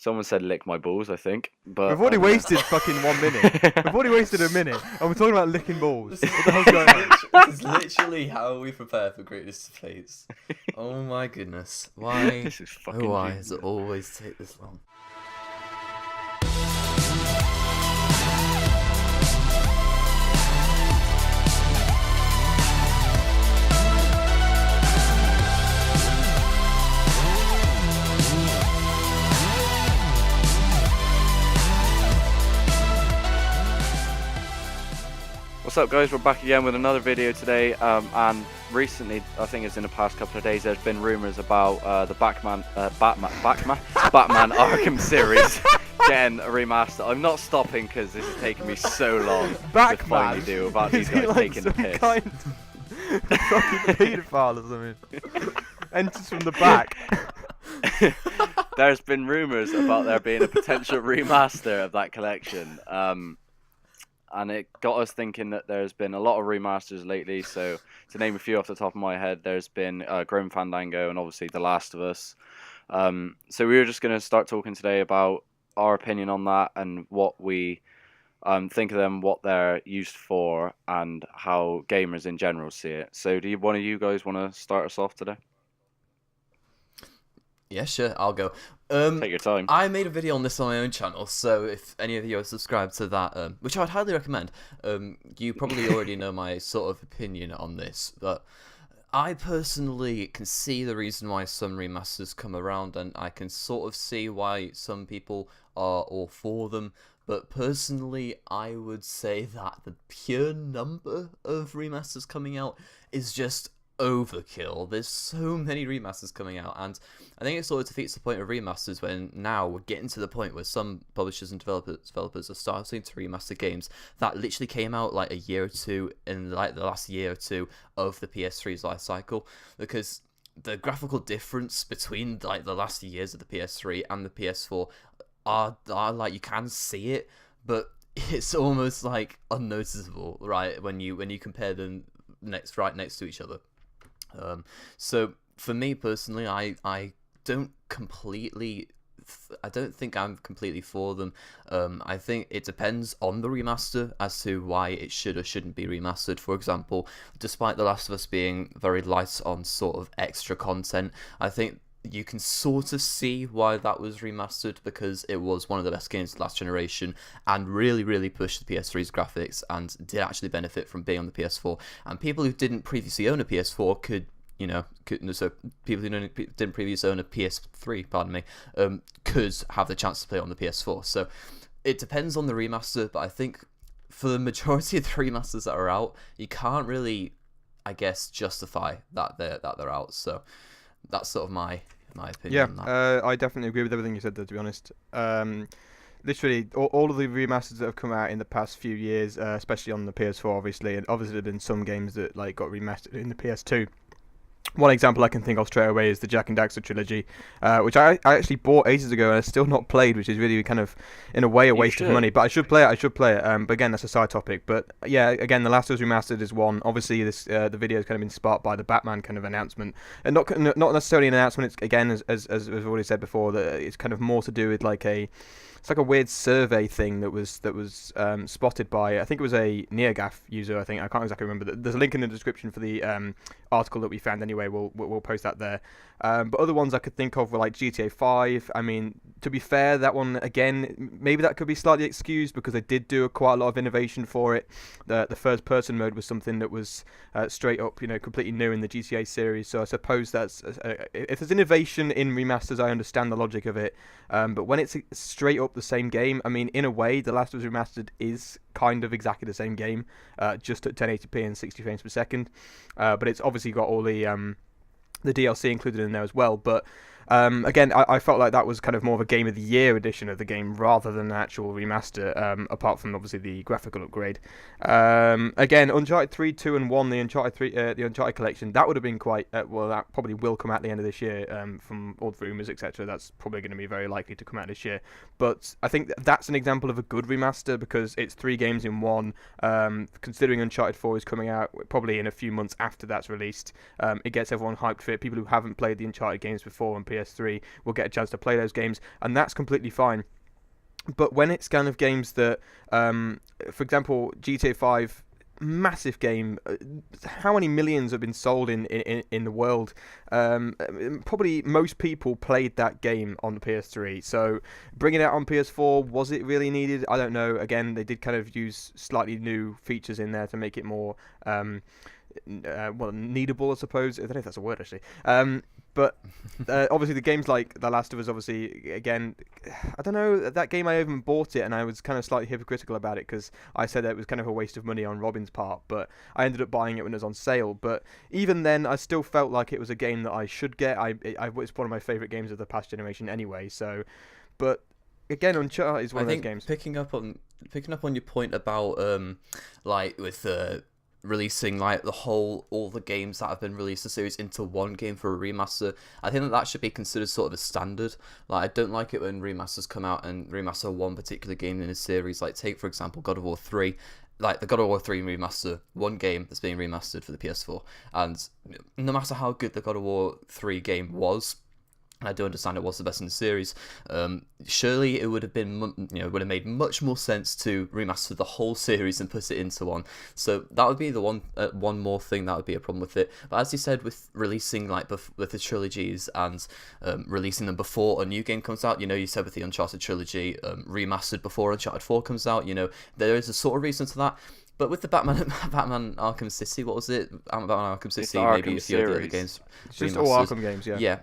Someone said lick my balls, I think. But We've already wasted fucking 1 minute. We've already wasted a minute, and we're talking about licking balls. What the hell's going on? This is literally how we prepare for Greatness Debates. Oh my goodness. Why? This is fucking Why genius. does it always take this long? What's up, guys? We're back again with another video today, and recently, I think it's in the past couple of days, there's been rumours about the Batman Arkham series getting a remaster. I'm not stopping because this is taking me so long to finally do about these guys taking the piss. Kind of fucking paedophile or something. Enters from the back. There's been rumours about there being a potential remaster of that collection. And it got us thinking that there's been a lot of remasters lately. So to name a few off the top of my head, there's been Grim Fandango and obviously The Last of Us. So we were just going to start talking today about our opinion on that and what we think of them, what they're used for, and how gamers in general see it. So do one of you guys want to start us off today? Yeah, sure, I'll go. Take your time. I made a video on this on my own channel, so if any of you are subscribed to that, which I'd highly recommend, you probably already know my sort of opinion on this, but I personally can see the reason why some remasters come around, and I can sort of see why some people are all for them, but personally, I would say that the pure number of remasters coming out is just overkill. There's so many remasters coming out, and I think it sort of defeats the point of remasters when now we're getting to the point where some publishers and developers are starting to remaster games that literally came out like a year or two in like the last year or two of the PS3's life cycle, because the graphical difference between like the last years of the PS3 and the PS4 are like, you can see it, but it's almost like unnoticeable, right, when you compare them right next to each other. So for me personally, I don't think I'm completely for them. I think it depends on the remaster as to why it should or shouldn't be remastered. For example, despite The Last of Us being very light on sort of extra content, I think you can sort of see why that was remastered, because it was one of the best games of the last generation and really pushed the PS3's graphics and did actually benefit from being on the PS4. And people who didn't previously own a PS4 so people who didn't previously own a PS3, could have the chance to play it on the PS4. So it depends on the remaster, but I think for the majority of the remasters that are out, you can't really, I guess, justify that they're out. So that's sort of my opinion on that. Yeah, I definitely agree with everything you said there, to be honest. Literally, all of the remasters that have come out in the past few years, especially on the PS4, obviously, and obviously there have been some games that like got remastered in the PS2. One example I can think of straight away is the Jak and Daxter trilogy, which I actually bought ages ago and I've still not played, which is really kind of, in a way, a waste of money. But I should play it. But again, that's a side topic. But yeah, again, The Last of Us Remastered is one. Obviously, this the video has kind of been sparked by the Batman kind of announcement, and not necessarily an announcement. It's, again, as we've already said before, that it's kind of more to do with like it's like a weird survey thing that was spotted by, I think it was a NeoGAF user. I can't exactly remember. There's a link in the description for the article that we found. Anyway, we'll post that there. But other ones I could think of were like GTA 5. I mean, to be fair, that one again, maybe that could be slightly excused because they did do quite a lot of innovation for it. The first person mode was something that was straight up, completely new in the GTA series. So I suppose that's if there's innovation in remasters, I understand the logic of it. But when it's straight up the same game, I mean, in a way, The Last of Us Remastered is kind of exactly the same game, just at 1080p and 60 frames per second. But it's obviously got all the DLC included in there as well. But again, I felt like that was kind of more of a Game of the Year edition of the game rather than an actual remaster, apart from obviously the graphical upgrade. Again, Uncharted 3, 2 and 1, the Uncharted collection, that would have been quite, well, that probably will come out at the end of this year, from all the rumours, etc. That's probably going to be very likely to come out this year. But I think that's an example of a good remaster because it's 3 games in one. Considering Uncharted 4 is coming out probably in a few months after that's released, it gets everyone hyped for it. People who haven't played the Uncharted games before on PS PS3 will get a chance to play those games, and that's completely fine. But when it's kind of games that, for example, GTA 5, massive game, how many millions have been sold in the world? Probably most people played that game on the PS3. So bringing it out on PS4, was it really needed? I don't know. Again, they did kind of use slightly new features in there to make it more needable, I suppose. I don't know if that's a word actually. But obviously the games like The Last of Us, obviously, again, I don't know, that game I even bought it and I was kind of slightly hypocritical about it because I said that it was kind of a waste of money on Robin's part, but I ended up buying it when it was on sale. But even then, I still felt like it was a game that I should get. It's one of my favourite games of the past generation anyway, so... But again, Uncharted is one of those games. Picking up on your point about with releasing like all the games that have been released in the series into one game for a remaster, I think that should be considered sort of a standard. Like, I don't like it when remasters come out and remaster one particular game in a series. Like, take for example God of War 3. Like the God of War 3 remaster, one game that's being remastered for the PS4, and no matter how good the God of War 3 game was, and I do understand it was the best in the series, surely it would have been, would have made much more sense to remaster the whole series and put it into one. So that would be the one more thing that would be a problem with it. But as you said, with releasing with the trilogies and releasing them before a new game comes out, you said with the Uncharted trilogy remastered before Uncharted 4 comes out, there is a sort of reason to that. But with the Batman Arkham City, what was it? Batman Arkham City, maybe a few of the other games. It's just all Arkham games, yeah. Yeah.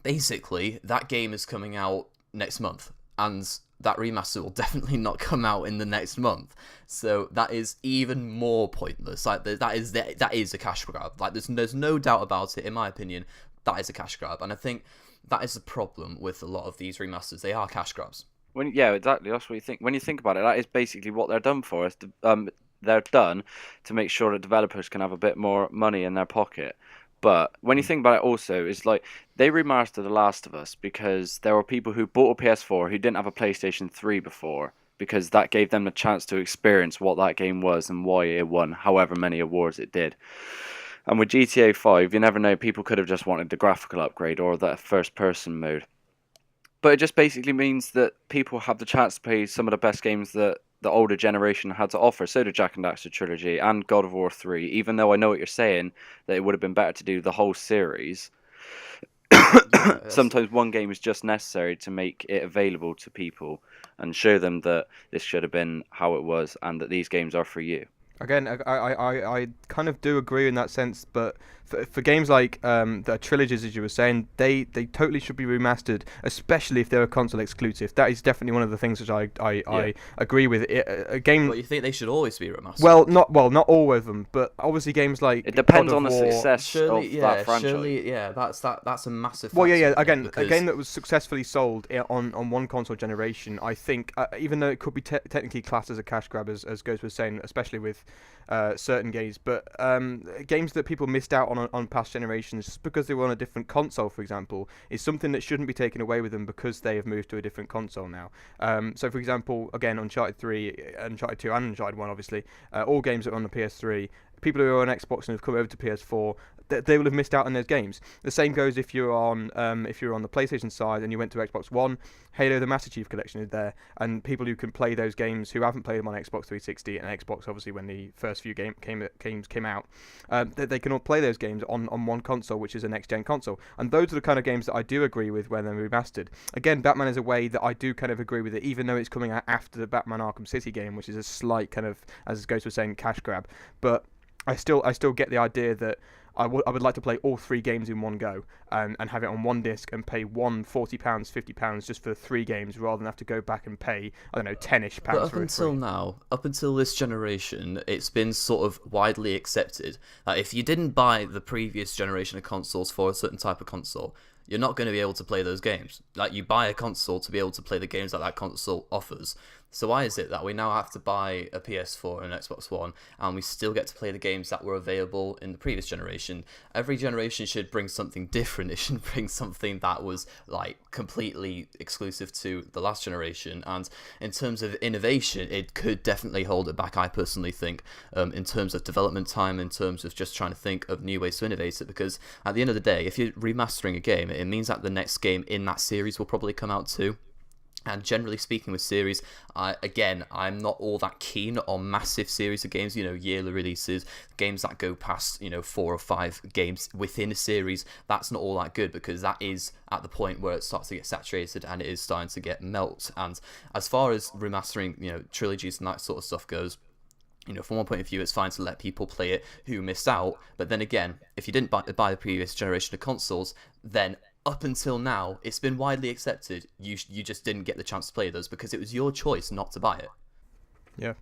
Basically, that game is coming out next month, and that remaster will definitely not come out in the next month. So that is even more pointless. Like that is a cash grab. Like there's no doubt about it. In my opinion, that is a cash grab, and I think that is the problem with a lot of these remasters. They are cash grabs. Yeah, exactly. That's what you think. When you think about it, that is basically what they're done for. They're done to make sure that developers can have a bit more money in their pocket. But when you think about it also, it's like they remastered The Last of Us because there were people who bought a PS4 who didn't have a PlayStation 3 before, because that gave them the chance to experience what that game was and why it won however many awards it did. And with GTA 5, you never know, people could have just wanted the graphical upgrade or that first-person mode. But it just basically means that people have the chance to play some of the best games that the older generation had to offer. So did Jak and Daxter trilogy and God of War 3, even though I know what you're saying, that it would have been better to do the whole series. Sometimes one game is just necessary to make it available to people and show them that this should have been how it was and that these games are for you. Again, I kind of do agree in that sense, but for games like the trilogies, as you were saying, they totally should be remastered, especially if they're a console exclusive. That is definitely one of the things which I agree with. A game. But you think they should always be remastered? Well, not all of them, but obviously games like it depends God on of the War, success of that franchise. Surely, that's a massive. Well, yeah. Again, a game that was successfully sold on one console generation, I think, even though it could be technically classed as a cash grab, as Ghost was saying, especially with certain games, but games that people missed out on past generations just because they were on a different console, for example, is something that shouldn't be taken away with them because they have moved to a different console now. So, for example, again, Uncharted 3, Uncharted 2, and Uncharted 1, obviously, all games that are on the PS3. People who are on Xbox and have come over to PS4, they will have missed out on those games. The same goes if you're on the PlayStation side and you went to Xbox One. Halo: The Master Chief Collection is there, and people who can play those games who haven't played them on Xbox 360 and Xbox, obviously, when the first few games came out, they can all play those games on one console, which is a next-gen console. And those are the kind of games that I do agree with when they're remastered. Again, Batman is a way that I do kind of agree with it, even though it's coming out after the Batman Arkham City game, which is a slight kind of, as Ghost was saying, cash grab. But I still get the idea that I would like to play all three games in one go and have it on one disc and pay £40, £50 just for 3 games rather than have to go back and pay, I don't know, 10-ish pounds for it. But up until this generation, it's been sort of widely accepted that if you didn't buy the previous generation of consoles for a certain type of console, you're not going to be able to play those games. Like, you buy a console to be able to play the games that console offers. So why is it that we now have to buy a PS4 and an Xbox One, and we still get to play the games that were available in the previous generation? Every generation should bring something different. It should bring something that was like completely exclusive to the last generation. And in terms of innovation, it could definitely hold it back, I personally think, in terms of development time, in terms of just trying to think of new ways to innovate it. Because at the end of the day, if you're remastering a game, it means that the next game in that series will probably come out too. And generally speaking with series, I'm not all that keen on massive series of games, yearly releases, games that go past, 4 or 5 games within a series. That's not all that good, because that is at the point where it starts to get saturated and it is starting to get melt. And as far as remastering, trilogies and that sort of stuff goes, from one point of view, it's fine to let people play it who missed out. But then again, if you didn't buy the previous generation of consoles, then up until now, it's been widely accepted you just didn't get the chance to play those because it was your choice not to buy it. Yeah.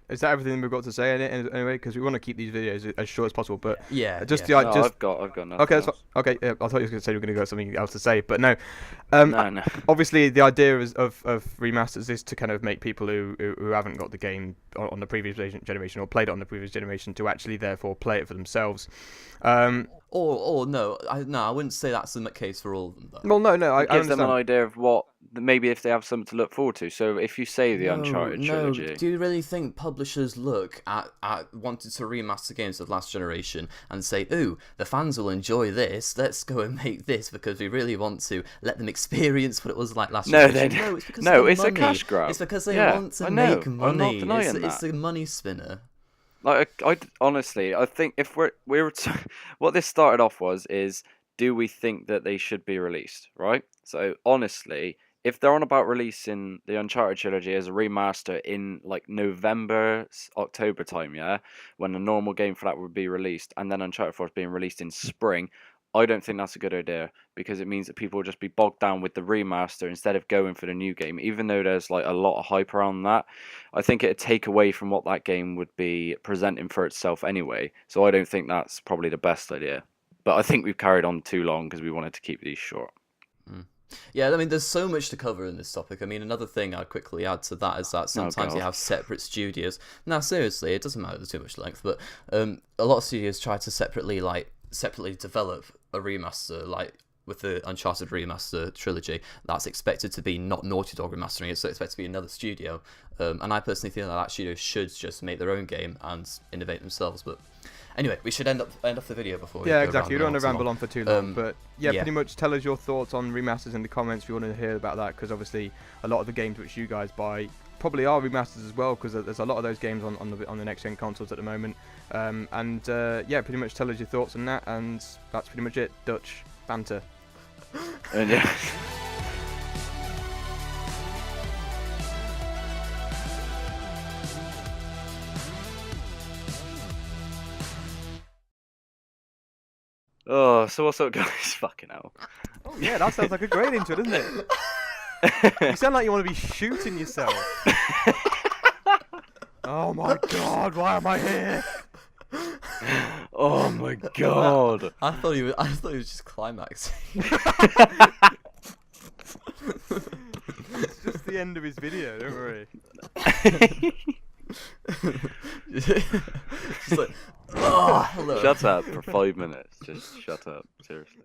Is that everything we've got to say anyway? Because we want to keep these videos as short as possible. But yeah, just yeah. I've got nothing. Okay, else. okay. Yeah, I thought you were going to say you were going to got something else to say, but no. No. Obviously, the idea of remasters is to kind of make people who haven't got the game on the previous generation or played it on the previous generation to actually therefore play it for themselves. Or no, I wouldn't say that's the case for all of them, though. Well, no, I It gives them understand. an idea of what maybe if they have something to look forward to. So if you say the Uncharted trilogy, do you really think publishers look at wanting to remaster games of last generation and say, ooh, the fans will enjoy this, let's go and make this because we really want to let them experience what it was like last generation? No, it's because it's a cash grab. It's because they want to make money. I'm not denying it's a money spinner. Like I honestly, I think if what this started off is, do we think that they should be released, right? So honestly, if they're on about releasing the Uncharted trilogy as a remaster in like November, October time, yeah, when the normal game for that would be released, and then Uncharted 4 is being released in spring, I don't think that's a good idea because it means that people will just be bogged down with the remaster instead of going for the new game. Even though there's like a lot of hype around that, I think it'd take away from what that game would be presenting for itself anyway. So I don't think that's probably the best idea. But I think we've carried on too long because we wanted to keep these short. Yeah, I mean, there's so much to cover in this topic. I mean, another thing I'd quickly add to that is that sometimes you have separate studios. Now, seriously, it doesn't matter, there's too much length, but a lot of studios try to separately develop a remaster, like with the Uncharted remaster trilogy. That's expected to be not Naughty Dog remastering it, so it's expected to be another studio. And I personally feel that studio should just make their own game and innovate themselves, but... Anyway, we should end off the video before we go exactly. You don't want to ramble on for too long, but yeah, yeah, pretty much tell us your thoughts on remasters in the comments if you want to hear about that, because obviously a lot of the games which you guys buy probably are remasters as well, because there's a lot of those games on the next gen consoles at the moment. Yeah, pretty much tell us your thoughts on that, and that's pretty much it. Dutch banter. And yeah. Oh, so what's up, guys? Fucking hell. Oh yeah, that sounds like a great intro, doesn't it? You sound like you want to be shooting yourself. Oh my god, why am I here? Oh my god. I thought he was just climaxing. It's just the end of his video, don't worry. Just like, oh, hello. Shut up for 5 minutes. Just shut up. Seriously.